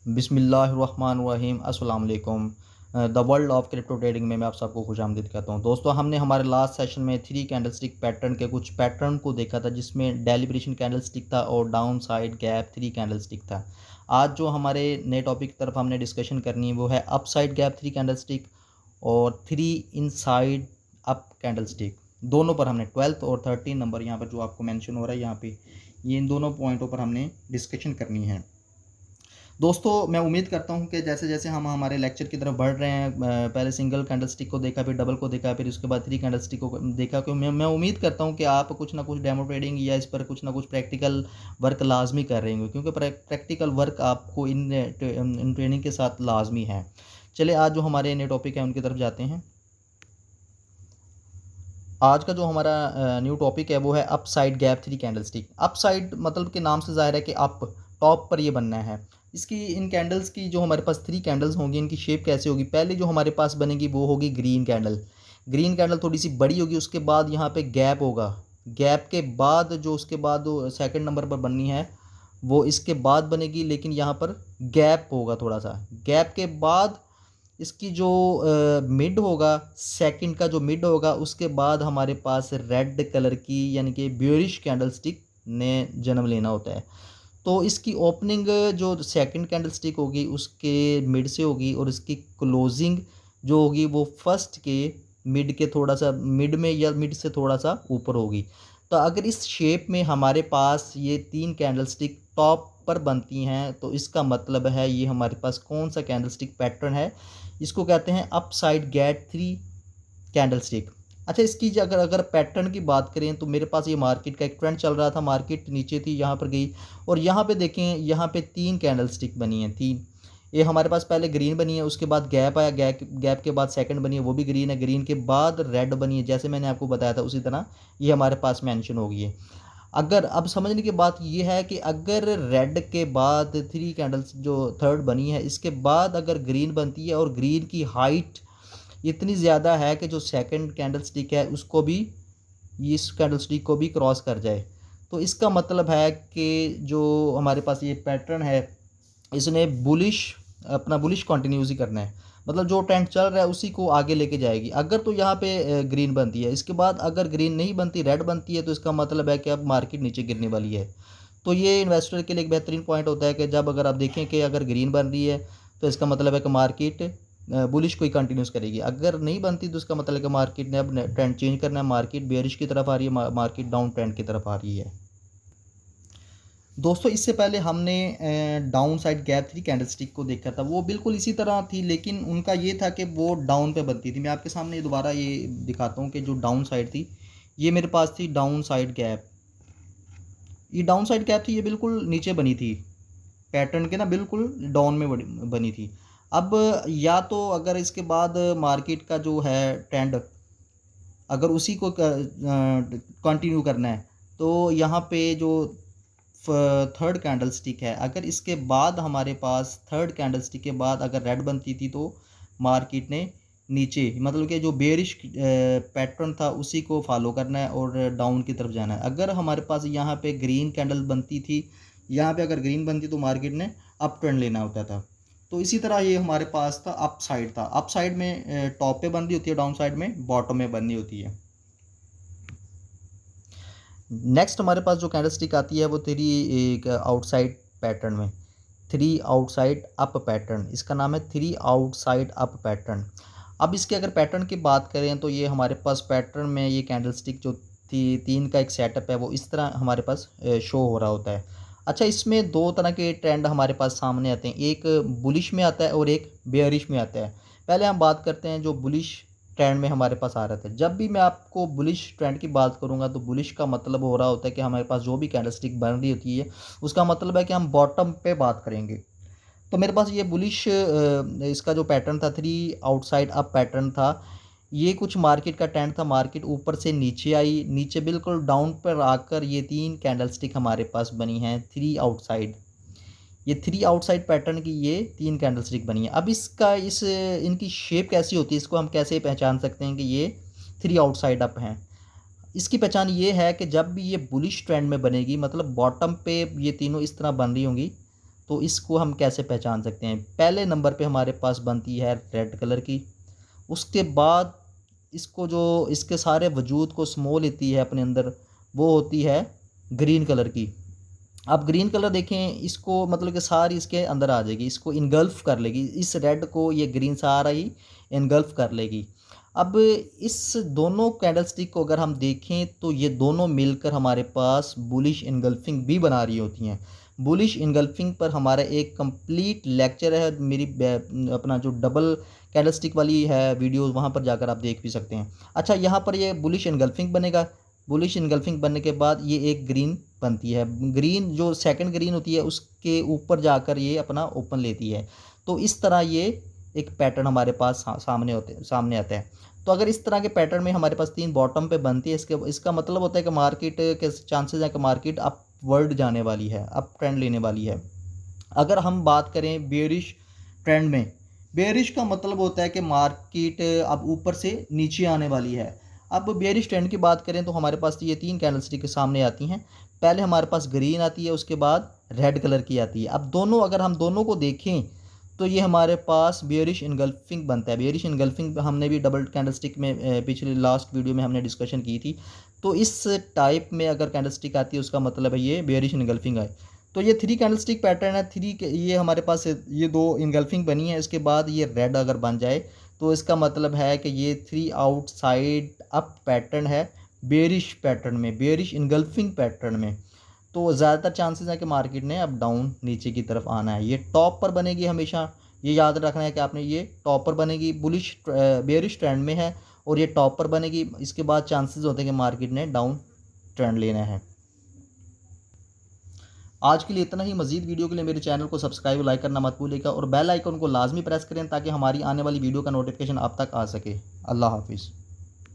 बिस्मिल्लाहिर्रहमानिर्रहीम अस्सलाम वालेकुम। The world of crypto trading में मैं आप सबको खुशामदीद कहता हूँ। दोस्तों, हमने हमारे लास्ट सेशन में थ्री कैंडलस्टिक पैटर्न के कुछ पैटर्न को देखा था, जिसमें डेलिब्रेशन कैंडलस्टिक था और down side gap three candlestick था। आज जो हमारे नए टॉपिक की तरफ हमने डिस्कशन करनी है वो है up side gap three candlestick और थ्री इनसाइड अप कैंडलस्टिक। दोनों पर हमने 12th और 13 नंबर यहाँ पर जो आपको मेंशन हो रहा है यहाँ पे, ये इन दोनों पॉइंटों पर हमने डिस्कशन करनी है। दोस्तों, मैं उम्मीद करता हूं कि जैसे जैसे हम हमारे लेक्चर की तरफ बढ़ रहे हैं, पहले सिंगल कैंडलस्टिक को देखा, फिर डबल को देखा, फिर उसके बाद थ्री कैंडलस्टिक को देखा, कि मैं उम्मीद करता हूं कि आप कुछ ना कुछ डेमो ट्रेडिंग या इस पर कुछ ना कुछ प्रैक्टिकल वर्क लाजमी कर रहे होंगे, क्योंकि प्रैक्टिकल वर्क आपको इन ट्रेनिंग के साथ लाजमी है। चलिए, आज जो हमारे नए टॉपिक है उनकी तरफ जाते हैं। आज का जो हमारा न्यू टॉपिक है वो है up side gap three candlestick. Up side मतलब के नाम से जाहिर है कि अप, टॉप पर ये बनना है। इसकी इन कैंडल्स की जो हमारे पास थ्री कैंडल्स होंगी, इनकी शेप कैसे होगी? पहले जो हमारे पास बनेगी वो होगी ग्रीन कैंडल। ग्रीन कैंडल थोड़ी सी बड़ी होगी, उसके बाद यहाँ पे गैप होगा। गैप के बाद जो उसके बाद सेकंड नंबर पर बननी है वो इसके बाद बनेगी, लेकिन यहाँ पर गैप होगा थोड़ा सा। गैप के बाद इसकी जो मिड होगा, सेकंड का जो मिड होगा, उसके बाद हमारे पास रेड कलर की यानी कि बेयरिश कैंडलस्टिक ने जन्म लेना होता है। तो इसकी ओपनिंग जो सेकंड कैंडलस्टिक होगी उसके मिड से होगी, और इसकी क्लोजिंग जो होगी वो फर्स्ट के मिड के थोड़ा सा मिड में या मिड से थोड़ा सा ऊपर होगी। तो अगर इस शेप में हमारे पास ये तीन कैंडलस्टिक टॉप पर बनती हैं, तो इसका मतलब है ये हमारे पास कौन सा कैंडलस्टिक पैटर्न है? इसको कहते हैं up side gap three candlestick. अच्छा, इसकी अगर अगर पैटर्न की बात करें तो मेरे पास ये मार्केट का एक ट्रेंड चल रहा था, मार्केट नीचे थी, यहाँ पर गई, और यहाँ पे देखें, यहाँ पे तीन कैंडलस्टिक बनी हैं, तीन। ये हमारे पास पहले ग्रीन बनी है, उसके बाद गैप आया, गैप के बाद सेकंड बनी है, वो भी ग्रीन है, ग्रीन के बाद रेड बनी है, जैसे मैंने आपको बताया था उसी तरह ये हमारे पास मेंशन हो गई है। अगर अब समझने की बात ये है कि अगर रेड के बाद थ्री कैंडल्स जो थर्ड बनी है, इसके बाद अगर ग्रीन बनती है और ग्रीन की हाइट इतनी ज़्यादा है कि जो सेकंड कैंडल स्टिक है उसको भी, इस कैंडल स्टिक को भी क्रॉस कर जाए, तो इसका मतलब है कि जो हमारे पास ये पैटर्न है इसने बुलिश, अपना बुलिश कंटिन्यूस करना है। मतलब जो ट्रेंड चल रहा है उसी को आगे लेके जाएगी। अगर तो यहाँ पे ग्रीन बनती है, इसके बाद अगर ग्रीन नहीं बनती, रेड बनती है, तो इसका मतलब है कि अब मार्केट नीचे गिरने वाली है। तो ये इन्वेस्टर के लिए एक बेहतरीन पॉइंट होता है कि जब अगर आप देखें कि अगर ग्रीन बन रही है तो इसका मतलब है कि मार्केट बुलिश को ही कंटिन्यूस करेगी। अगर नहीं बनती तो इसका मतलब है कि मार्केट ने अब ट्रेंड चेंज करना है, मार्केट बेयरिश की तरफ आ रही है, मार्केट डाउन ट्रेंड की तरफ आ रही है। दोस्तों, इससे पहले हमने down side gap three candlestick को देखा था, वो बिल्कुल इसी तरह थी, लेकिन उनका ये था कि वो डाउन पे बनती थी। मैं आपके सामने दोबारा ये दिखाता हूँ कि जो डाउन साइड थी, ये मेरे पास थी डाउन साइड गैप। ये डाउन साइड गैप थी, ये बिल्कुल नीचे बनी थी, पैटर्न के ना बिल्कुल डाउन में बनी थी। अब या तो अगर इसके बाद मार्केट का जो है ट्रेंड, अगर उसी को कंटिन्यू करना है, तो यहाँ पे जो थर्ड कैंडल स्टिक है, अगर इसके बाद हमारे पास थर्ड कैंडल स्टिक के बाद अगर रेड बनती थी, तो मार्केट ने नीचे, मतलब कि जो बेरिश पैटर्न था उसी को फॉलो करना है और डाउन की तरफ जाना है। अगर हमारे पास यहाँ पे ग्रीन कैंडल बनती थी, यहाँ पे अगर ग्रीन बनती तो मार्केट ने अप ट्रेंड लेना होता था। तो इसी तरह ये हमारे पास था, अप साइड था। अप साइड में टॉप पे बन रही होती है, डाउन साइड में बॉटम में बननी होती है। नेक्स्ट हमारे पास जो कैंडलस्टिक आती है वो थ्री एक आउटसाइड पैटर्न में, थ्री आउटसाइड अप पैटर्न, इसका नाम है थ्री आउटसाइड अप पैटर्न। अब इसके अगर पैटर्न की बात करें तो ये हमारे पास पैटर्न में ये कैंडलस्टिक जो थी, तीन का एक सेटअप है, वो इस तरह हमारे पास शो हो रहा होता है। अच्छा, इसमें दो तरह के ट्रेंड हमारे पास सामने आते हैं, एक बुलिश में आता है और एक बेयरिश में आता है। पहले हम बात करते हैं जो बुलिश ट्रेंड में हमारे पास आ रहा था। जब भी मैं आपको बुलिश ट्रेंड की बात करूंगा तो बुलिश का मतलब हो रहा होता है कि हमारे पास जो भी कैंडलस्टिक बन रही होती है उसका मतलब है कि हम बॉटम पे बात करेंगे। तो मेरे पास ये बुलिश इसका जो पैटर्न था, थ्री आउटसाइड अप पैटर्न था, ये कुछ मार्केट का ट्रेंड था, मार्केट ऊपर से नीचे आई, नीचे बिल्कुल डाउन पर आकर ये तीन कैंडलस्टिक हमारे पास बनी हैं थ्री आउटसाइड। ये थ्री आउटसाइड पैटर्न की ये तीन कैंडलस्टिक बनी है। अब इसका इस इनकी शेप कैसी होती है, इसको हम कैसे पहचान सकते हैं कि ये थ्री आउटसाइड अप हैं? इसकी पहचान ये है कि जब भी ये बुलिश ट्रेंड में बनेगी, मतलब बॉटम पे ये तीनों इस तरह बन रही होंगी, तो इसको हम कैसे पहचान सकते हैं? पहले नंबर पे हमारे पास बनती है रेड कलर की, उसके बाद इसको जो इसके सारे वजूद को समो लेती है अपने अंदर, वो होती है ग्रीन कलर की। अब ग्रीन कलर देखें, इसको मतलब कि सारी इसके अंदर आ जाएगी, इसको इनगल्फ कर लेगी, इस रेड को ये ग्रीन सारा ही इनगल्फ कर लेगी। अब इस दोनों कैंडल स्टिक को अगर हम देखें तो ये दोनों मिलकर हमारे पास बुलिश इनगल्फिंग भी बना रही होती हैं। बुलिश इनगल्फिंग पर हमारा एक कंप्लीट लेक्चर है, मेरी अपना जो डबल कैंडल स्टिक वाली है वीडियो, वहाँ पर जाकर आप देख भी सकते हैं। अच्छा, यहाँ पर ये बुलिश इनगल्फिंग बनेगा, बुलिश इनगल्फिंग बनने के बाद ये एक ग्रीन बनती है, ग्रीन जो सेकंड ग्रीन होती है उसके ऊपर जाकर ये अपना ओपन लेती है। तो इस तरह ये एक पैटर्न हमारे पास सामने आता है। तो अगर इस तरह के पैटर्न में हमारे पास 3 बॉटम पे बनती है, इसका मतलब होता है कि मार्केट के चांसेस हैं कि मार्केट अपवर्ड जाने वाली है, अप ट्रेंड लेने वाली है। अगर हम बात करें बेयरिश ट्रेंड में, बेयरिश का मतलब होता है कि मार्केट अब ऊपर से नीचे आने वाली है। अब बेयरिश ट्रेंड की बात करें तो हमारे पास ये 3 कैंडलस्टिक के सामने आती हैं। पहले हमारे पास ग्रीन आती है, उसके बाद रेड कलर की आती है। अब दोनों अगर हम दोनों को देखें तो ये हमारे पास बेयरिश इनगल्फिंग बनता है। बेयरिश इनगल्फिंग हमने भी डबल कैंडलस्टिक में पिछले लास्ट वीडियो में हमने डिस्कशन की थी। तो इस टाइप में अगर कैंडलस्टिक आती है उसका मतलब है ये बेयरिश इनगल्फिंग है। तो ये 3 कैंडलस्टिक पैटर्न है, ये हमारे पास ये 2 इनगल्फिंग बनी है, इसके बाद ये रेड अगर बन जाए तो इसका मतलब है कि ये 3 आउटसाइड अप पैटर्न है बेयरिश पैटर्न में, बेयरिश इनगल्फिंग पैटर्न में। तो ज़्यादातर चांसेस है कि मार्केट ने अब डाउन नीचे की तरफ आना है। ये टॉप पर बनेगी हमेशा, ये याद रखना है कि आपने ये टॉप पर बनेगी, बुलिश बेयरिश ट्रेंड में है और ये टॉप पर बनेगी। इसके बाद चांसेस होते हैं कि मार्केट ने डाउन ट्रेंड लेना है। आज के लिए इतना ही। मजीद वीडियो के लिए मेरे चैनल को सब्सक्राइब लाइक करना मत भूलिएगा और बेल आइकन को लाजमी प्रेस करें ताकि हमारी आने वाली वीडियो का नोटिफिकेशन आप तक आ सके। अल्लाह हाफिज़।